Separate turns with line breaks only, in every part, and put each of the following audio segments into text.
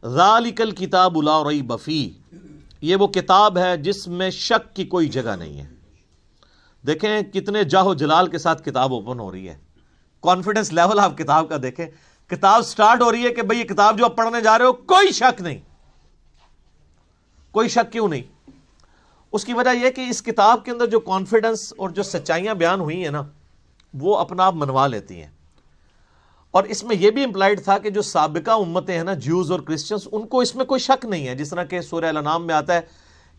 ذالک الکتاب لا ریب فیہ، یہ وہ کتاب ہے جس میں شک کی کوئی جگہ نہیں ہے۔ دیکھیں کتنے جاہ و جلال کے ساتھ کتاب اوپن ہو رہی ہے، کانفیڈنس لیول آپ کتاب کا دیکھیں، کتاب سٹارٹ ہو رہی ہے کہ بھئی یہ کتاب جو آپ پڑھنے جا رہے ہو کوئی شک نہیں۔ کوئی شک کیوں نہیں؟ اس کی وجہ یہ کہ اس کتاب کے اندر جو کانفیڈنس اور جو سچائیاں بیان ہوئی ہیں نا، وہ اپنا آپ منوا لیتی ہیں۔ اور اس میں یہ بھی امپلائڈ تھا کہ جو سابقہ امتیں ہیں نا، جیوز اور کرسچنز، ان کو اس میں کوئی شک نہیں ہے، جس طرح کہ سورہ الانعام میں آتا ہے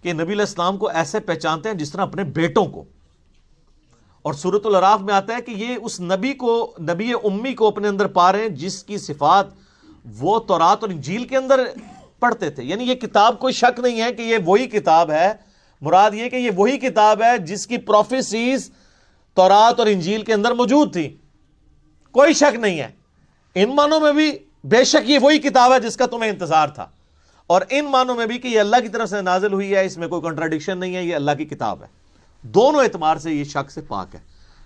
کہ نبی علیہ السلام کو ایسے پہچانتے ہیں جس طرح اپنے بیٹوں کو، اور سورۃ الاعراف میں آتا ہے کہ یہ اس نبی کو، نبی امی کو اپنے اندر پا رہے ہیں جس کی صفات وہ تورات اور انجیل کے اندر پڑھتے تھے۔ یعنی یہ کتاب کوئی شک نہیں ہے کہ یہ وہی کتاب ہے، مراد یہ کہ یہ وہی کتاب ہے جس کی پروفیسیز تورات اور انجیل کے اندر موجود تھی، کوئی شک نہیں ہے۔ ان معنوں میں بھی بے شک یہ وہی کتاب ہے جس کا تمہیں انتظار تھا، اور ان معنوں میں بھی کہ یہ اللہ کی طرف سے نازل ہوئی ہے، اس میں کوئی کنٹراڈکشن نہیں ہے، یہ اللہ کی کتاب ہے۔ دونوں اعتبار سے یہ شک سے پاک ہے،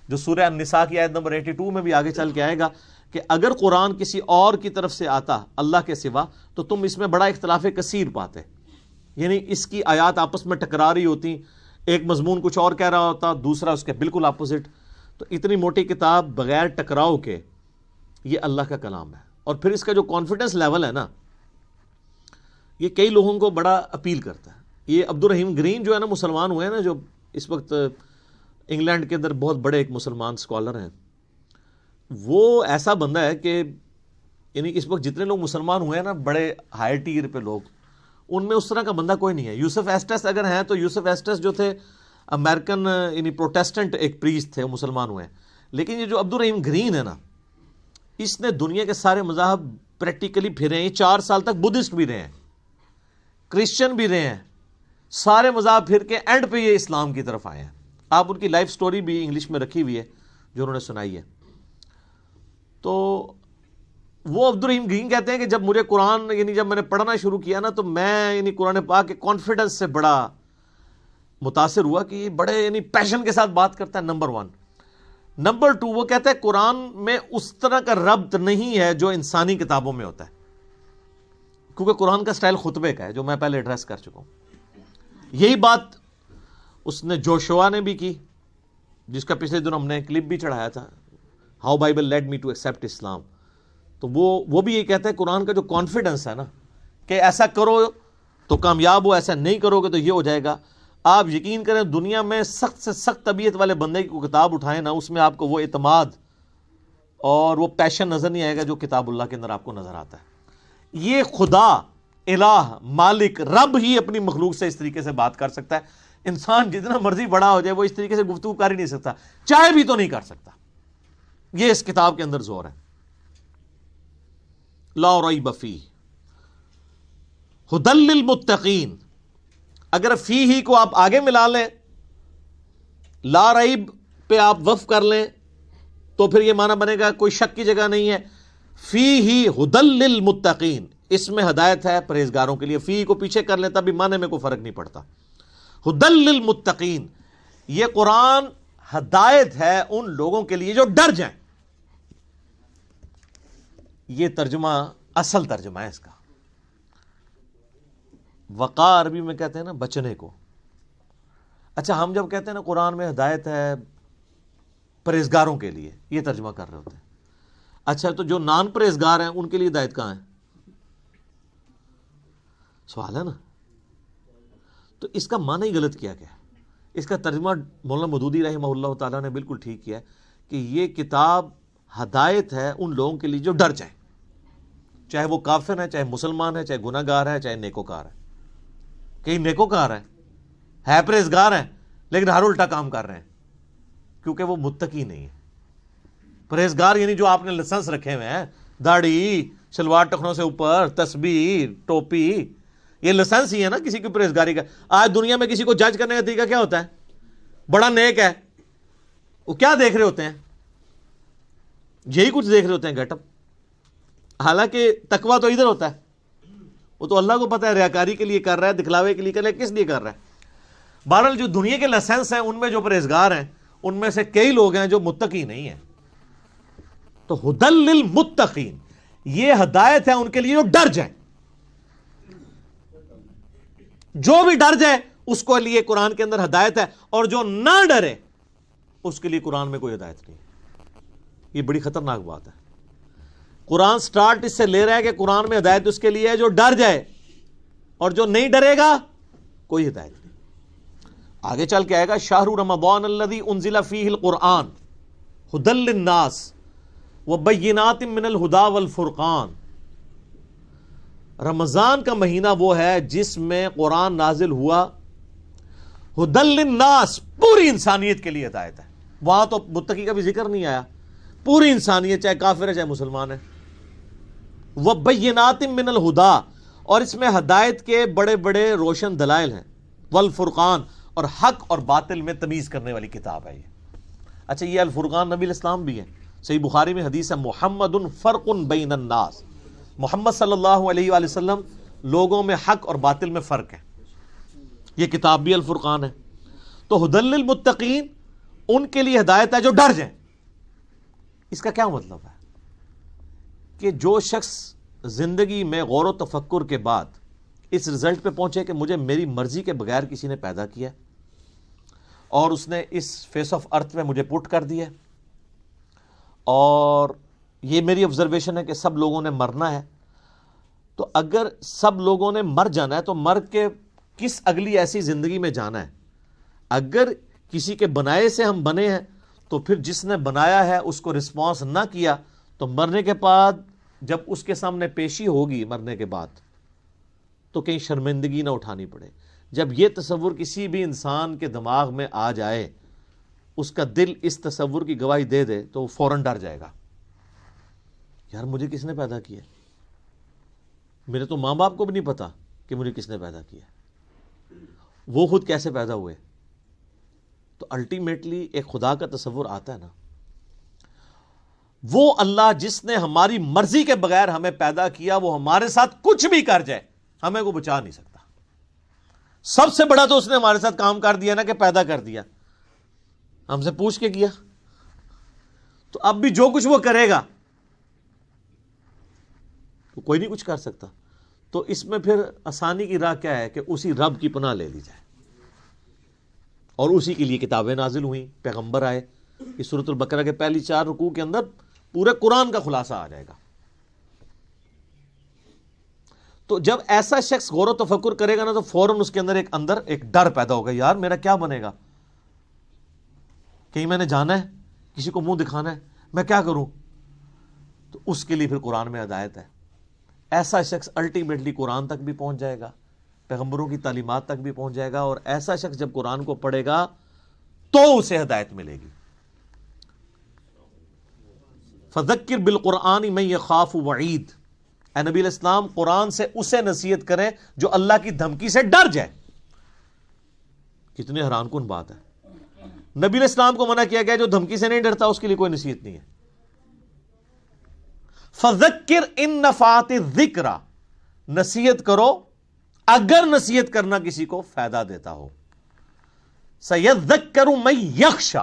جو سورہ النساء کی آیت نمبر 82 میں بھی آگے چل کے آئے گا کہ اگر قرآن کسی اور کی طرف سے آتا اللہ کے سوا تو تم اس میں بڑا اختلاف کثیر پاتے، یعنی اس کی آیات آپس میں ٹکرا رہی ہوتی، ایک مضمون کچھ اور کہہ رہا ہوتا، دوسرا اس کے بالکل اپوزٹ۔ تو اتنی موٹی کتاب بغیر ٹکراؤ کے یہ اللہ کا کلام ہے۔ اور پھر اس کا جو کانفیڈنس لیول ہے نا، یہ کئی لوگوں کو بڑا اپیل کرتا ہے۔ یہ عبد الرحیم گرین جو ہے نا، مسلمان ہوئے ہیں نا، جو اس وقت انگلینڈ کے اندر بہت بڑے ایک مسلمان اسکالر ہیں، وہ ایسا بندہ ہے کہ یعنی اس وقت جتنے لوگ مسلمان ہوئے ہیں نا، بڑے ہائی ٹیر پہ لوگ، ان میں اس طرح کا بندہ کوئی نہیں ہے۔ یوسف ایسٹس اگر ہیں تو یوسف ایسٹس جو تھے امریکن یعنی پروٹیسٹنٹ ایک پریسٹ تھے، وہ مسلمان ہوئے ہیں۔ لیکن یہ جو عبد الرحیم گرین ہے نا، اس نے دنیا کے سارے مذاہب پریکٹیکلی پھرے ہیں۔ یہ 4 سال تک بدھسٹ بھی رہے ہیں، کرسچن بھی رہے ہیں، سارے مذاہب پھر کے اینڈ پہ یہ اسلام کی طرف آئے ہیں۔ آپ ان کی لائف سٹوری بھی انگلش میں رکھی ہوئی ہے جو انہوں نے سنائی ہے۔ تو وہ عبد الرحیم گرین کہتے ہیں کہ جب مجھے قرآن یعنی جب میں نے پڑھنا شروع کیا نا، تو میں یعنی قرآن پاک کے کانفیڈنس سے بڑا متاثر ہوا کہ یہ بڑے یعنی پیشن کے ساتھ بات کرتا ہے، نمبر 1۔ نمبر 2، وہ کہتا ہے قرآن میں اس طرح کا ربط نہیں ہے جو انسانی کتابوں میں ہوتا ہے، کیونکہ قرآن کا سٹائل خطبے کا ہے، جو میں پہلے ایڈریس کر چکا ہوں۔ یہی بات اس نے جوشوا نے بھی کی، جس کا پچھلے دن ہم نے کلپ بھی چڑھایا تھا، how Bible led me to accept Islam. تو وہ بھی یہ کہتا ہے قرآن کا جو کانفیڈنس ہے نا، کہ ایسا کرو تو کامیاب ہو، ایسا نہیں کرو گے تو یہ ہو جائے گا۔ آپ یقین کریں، دنیا میں سخت سے سخت طبیعت والے بندے کی کتاب اٹھائیں نا، اس میں آپ کو وہ اعتماد اور وہ پیشن نظر نہیں آئے گا جو کتاب اللہ کے اندر آپ کو نظر آتا ہے۔ یہ خدا، الہ، مالک، رب ہی اپنی مخلوق سے اس طریقے سے بات کر سکتا ہے۔ انسان جتنا مرضی بڑا ہو جائے، وہ اس طریقے سے گفتگو کر ہی نہیں سکتا، چاہے بھی تو نہیں کر سکتا۔ یہ اس کتاب کے اندر زور ہے۔ لا ریب فیہ ھدی للمتقین، اگر فی ہی کو آپ آگے ملا لیں، لا ریب پہ آپ وقف کر لیں، تو پھر یہ معنی بنے گا کوئی شک کی جگہ نہیں ہے۔ فی ہی ھدی للمتقین، اس میں ہدایت ہے پرہیزگاروں کے لیے۔ فی کو پیچھے کر لیں تب بھی معنی میں کوئی فرق نہیں پڑتا۔ ھدی للمتقین، یہ قرآن ہدایت ہے ان لوگوں کے لیے جو ڈر جائیں۔ یہ ترجمہ اصل ترجمہ ہے اس کا۔ وقا عربی میں کہتے ہیں نا بچنے کو۔ اچھا، ہم جب کہتے ہیں نا قرآن میں ہدایت ہے پرہیزگاروں کے لیے، یہ ترجمہ کر رہے ہوتے ہیں۔ اچھا، تو جو نان پرہیزگار ہیں ان کے لیے ہدایت کہاں ہے؟ سوال ہے نا۔ تو اس کا معنی ہی غلط کیا گیا۔ اس کا ترجمہ مولانا مودودی رحمہ اللہ تعالیٰ نے بالکل ٹھیک کیا کہ یہ کتاب ہدایت ہے ان لوگوں کے لیے جو ڈر جائیں، چاہے وہ کافر ہے، چاہے مسلمان ہے، چاہے گناہ گار ہے، چاہے نیکوکار ہے۔ کئی نیکوکار ہے پرہیزگار ہیں، لیکن ہر الٹا کام کر رہے ہیں، کیونکہ وہ متقی نہیں ہے۔ پرہیزگار یعنی جو آپ نے لائسنس رکھے ہوئے ہیں، داڑھی، شلوار ٹخنوں سے اوپر، تسبیح، ٹوپی، یہ لائسنس ہی ہے نا کسی کی پرہیزگاری کا۔ آج دنیا میں کسی کو جج کرنے کا طریقہ کیا ہوتا ہے؟ بڑا نیک ہے، وہ کیا دیکھ رہے ہوتے ہیں؟ یہی کچھ دیکھ رہے ہوتے ہیں، گیٹ اپ۔ حالانکہ تقویٰ تو ادھر ہوتا ہے، وہ تو اللہ کو پتہ ہے ریاکاری کے لیے کر رہا ہے، دکھلاوے کے لیے کر رہا ہے، کس لیے کر رہا ہے۔ بہرحال جو دنیا کے لائسنس ہیں ان میں جو پرہیزگار ہیں ان میں سے کئی لوگ ہیں جو متقی نہیں ہیں۔ تو ھدی للمتقین، یہ ہدایت ہے ان کے لیے جو ڈر جائیں۔ جو بھی ڈر جائے اس کو لیے قرآن کے اندر ہدایت ہے، اور جو نہ ڈرے اس کے لیے قرآن میں کوئی ہدایت نہیں. یہ بڑی خطرناک بات ہے. قرآن سٹارٹ اس سے لے رہا ہے کہ قرآن میں ہدایت اس کے لیے ہے جو ڈر جائے، اور جو نہیں ڈرے گا کوئی ہدایت نہیں. آگے چل کے آئے گا شہر رمضان الذی انزل فیہ القرآن ھدی للناس وبینات من الہدی والفرقان. رمضان کا مہینہ وہ ہے جس میں قرآن نازل ہوا ھدی للناس، پوری انسانیت کے لیے ہدایت ہے. وہاں تو متقی کا بھی ذکر نہیں آیا، پوری انسانیت چاہے کافر ہے چاہے مسلمان ہے. وبینات من الہدی، اور اس میں ہدایت کے بڑے بڑے روشن دلائل ہیں، والفرقان، اور حق اور باطل میں تمیز کرنے والی کتاب ہے یہ. اچھا، یہ الفرقان نبی الاسلام بھی ہے. صحیح بخاری میں حدیث ہے محمد فرق بین الناس، محمد صلی اللہ علیہ وآلہ وسلم لوگوں میں حق اور باطل میں فرق ہے. یہ کتاب بھی الفرقان ہے. تو ھدی للمتقین، ان کے لیے ہدایت ہے جو ڈر جائیں. اس کا کیا مطلب ہے؟ کہ جو شخص زندگی میں غور و تفکر کے بعد اس رزلٹ پہ پہنچے کہ مجھے میری مرضی کے بغیر کسی نے پیدا کیا اور اس نے اس فیس آف ارتھ میں مجھے پٹ کر دیا، اور یہ میری آبزرویشن ہے کہ سب لوگوں نے مرنا ہے، تو اگر سب لوگوں نے مر جانا ہے تو مر کے کس اگلی ایسی زندگی میں جانا ہے؟ اگر کسی کے بنائے سے ہم بنے ہیں تو پھر جس نے بنایا ہے اس کو رسپانس نہ کیا تو مرنے کے بعد جب اس کے سامنے پیشی ہوگی مرنے کے بعد تو کہیں شرمندگی نہ اٹھانی پڑے. جب یہ تصور کسی بھی انسان کے دماغ میں آ جائے، اس کا دل اس تصور کی گواہی دے دے تو وہ فوراً ڈر جائے گا. یار مجھے کس نے پیدا کیا؟ میرے تو ماں باپ کو بھی نہیں پتا کہ مجھے کس نے پیدا کیا، وہ خود کیسے پیدا ہوئے. تو الٹیمیٹلی ایک خدا کا تصور آتا ہے نا. وہ اللہ جس نے ہماری مرضی کے بغیر ہمیں پیدا کیا، وہ ہمارے ساتھ کچھ بھی کر جائے ہمیں کو بچا نہیں سکتا. سب سے بڑا تو اس نے ہمارے ساتھ کام کر دیا نا کہ پیدا کر دیا، ہم سے پوچھ کے کیا. تو اب بھی جو کچھ وہ کرے گا تو کوئی نہیں کچھ کر سکتا. تو اس میں پھر آسانی کی راہ کیا ہے کہ اسی رب کی پناہ لے لی جائے، اور اسی کے لیے کتابیں نازل ہوئیں، پیغمبر آئے. اس سورۃ البقرہ کے پہلی 4 رکوع کے اندر پورے قرآن کا خلاصہ آ جائے گا. تو جب ایسا شخص غور و تفکر کرے گا نا تو فوراً اس کے اندر ایک ڈر پیدا ہوگا، یار میرا کیا بنے گا؟ کہیں میں نے جانا ہے، کسی کو منہ دکھانا ہے، میں کیا کروں؟ تو اس کے لیے پھر قرآن میں ہدایت ہے. ایسا شخص الٹیمیٹلی قرآن تک بھی پہنچ جائے گا، پیغمبروں کی تعلیمات تک بھی پہنچ جائے گا، اور ایسا شخص جب قرآن کو پڑھے گا تو اسے ہدایت ملے گی. فذکر بالقرآن من یخاف وعید، اے نبی الاسلام قرآن سے اسے نصیحت کریں جو اللہ کی دھمکی سے ڈر جائے. کتنی حیران کن بات ہے. نبی الاسلام کو منع کیا گیا جو دھمکی سے نہیں ڈرتا اس کے لیے کوئی نصیحت نہیں ہے. فذکر ان نفعت الذکر، نصیحت کرو اگر نصیحت کرنا کسی کو فائدہ دیتا ہو. سیذکر من یخشی،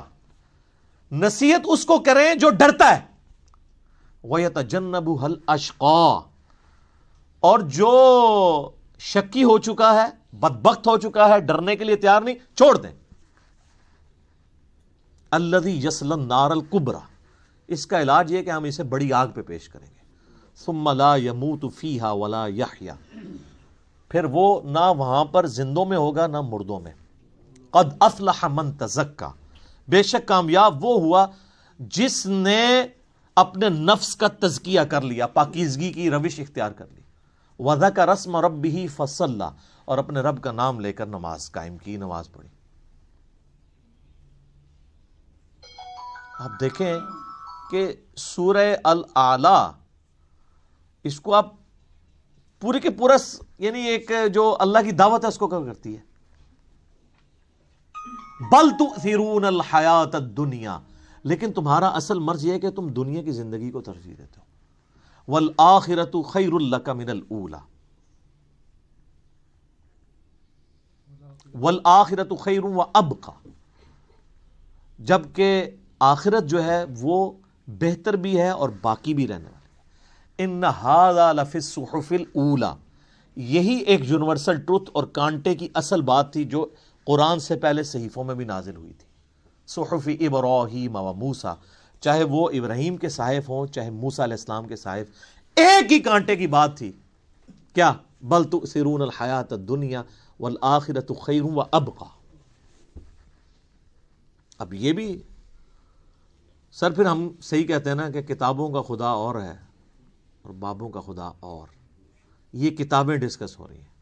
نصیحت اس کو کریں جو ڈرتا ہے. وَيَتَجَنَّبُهَا الْأَشْقَى، اور جو شکی ہو چکا ہے، بدبخت ہو چکا ہے، ڈرنے کے لیے تیار نہیں، چھوڑ دیں. الَّذِي يَصْلَى النَّارَ الْكُبْرَى، اس کا علاج یہ کہ ہم اسے بڑی آگ پہ پیش کریں گے. ثُمَّ لَا يَمُوتُ فِيهَا وَلَا يَحْيَا، پھر وہ نہ وہاں پر زندوں میں ہوگا نہ مردوں میں. قَدْ أَفْلَحَ مَن تَزَكَّى، بے شک کامیاب وہ ہوا جس نے اپنے نفس کا تزکیہ کر لیا، پاکیزگی کی روش اختیار کر لی. وَذَكَرَ اسْمَ رَبِّهِ فَصَلَّى، اور اپنے رب کا نام لے کر نماز قائم کی، نماز پڑھی. آپ دیکھیں کہ سورہ الاعلی، اس کو آپ پورے کے پورا یعنی ایک جو اللہ کی دعوت ہے اس کو کیا کرتی ہے؟ بل تؤثرون الحیات الدنیا، لیکن تمہارا اصل مرض یہ ہے کہ تم دنیا کی زندگی کو ترجیح دیتے ہو. والآخرۃ خیر لک من الاولی، والآخرۃ خیر وابقی، جبکہ آخرت جو ہے وہ بہتر بھی ہے اور باقی بھی رہنے والی ہے. ان ھذا لفی الصحف الاولی، یہی ایک یونیورسل ٹروتھ اور کانٹے کی اصل بات تھی جو قرآن سے پہلے صحیفوں میں بھی نازل ہوئی تھی. صحف ابراہیم و موسیٰ، چاہے وہ ابراہیم کے صحائف ہوں چاہے موسیٰ علیہ السلام کے صحائف، ایک ہی کانٹے کی بات تھی. کیا؟ بل تؤثرون الحیات الدنیا والآخرۃ خیر وابقی. اب یہ بھی سر پھر ہم صحیح کہتے ہیں نا کہ کتابوں کا خدا اور ہے اور بابوں کا خدا اور. یہ کتابیں ڈسکس ہو رہی ہیں.